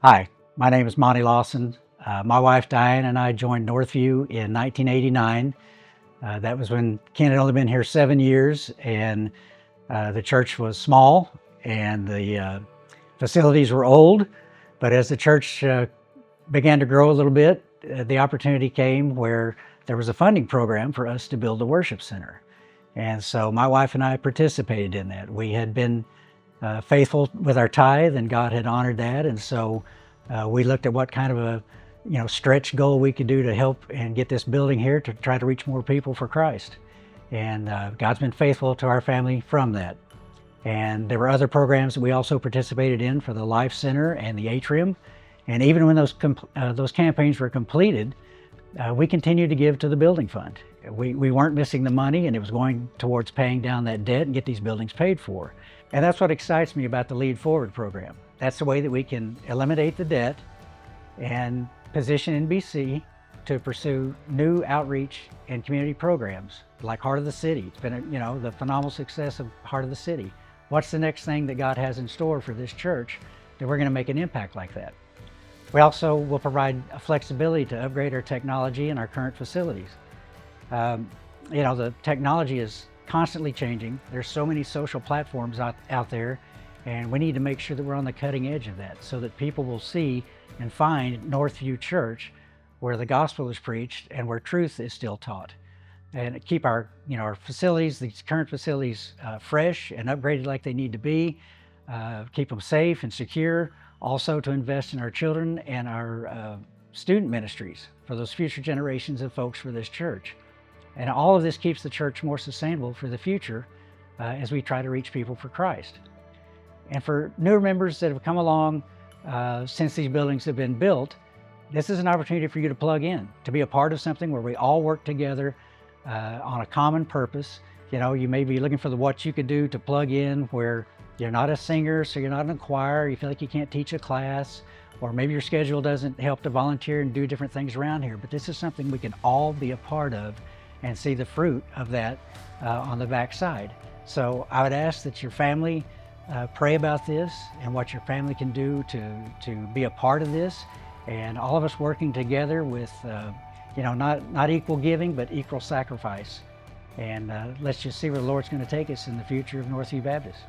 Hi, my name is Monty Lawson. My wife Diane and I joined Northview in 1989. That was when Ken had only been here 7 years, and the church was small and the facilities were old. But as the church began to grow a little bit, the opportunity came where there was a funding program for us to build a worship center. And so my wife and I participated in that. We had been faithful with our tithe, and God had honored that. And so we looked at what kind of a stretch goal we could do to help and get this building here to try to reach more people for Christ. And God's been faithful to our family from that. And there were other programs that we also participated in for the Life Center and the Atrium. And even when those campaigns were completed, we continued to give to the building fund. We weren't missing the money, and it was going towards paying down that debt and get these buildings paid for. And that's what excites me about the Lead Forward program. That's the way that we can eliminate the debt and position NBC to pursue new outreach and community programs like Heart of the City. It's been the phenomenal success of Heart of the City. What's the next thing that God has in store for this church that we're going to make an impact like that? We also will provide a flexibility to upgrade our technology in our current facilities. The technology is constantly changing. There's so many social platforms out there, and we need to make sure that we're on the cutting edge of that so that people will see and find Northview Church where the gospel is preached and where truth is still taught. And keep our facilities, these current facilities, fresh and upgraded like they need to be, keep them safe and secure. Also to invest in our children and our student ministries for those future generations of folks for this church. And all of this keeps the church more sustainable for the future as we try to reach people for Christ. And for newer members that have come along since these buildings have been built, this is an opportunity for you to plug in, to be a part of something where we all work together on a common purpose. You may be looking for what you could do to plug in where you're not a singer, so you're not in a choir, you feel like you can't teach a class, or maybe your schedule doesn't help to volunteer and do different things around here. But this is something we can all be a part of and see the fruit of that on the backside. So I would ask that your family pray about this and what your family can do to be a part of this, and all of us working together with not equal giving but equal sacrifice. And let's just see where the Lord's going to take us in the future of Northview Baptist.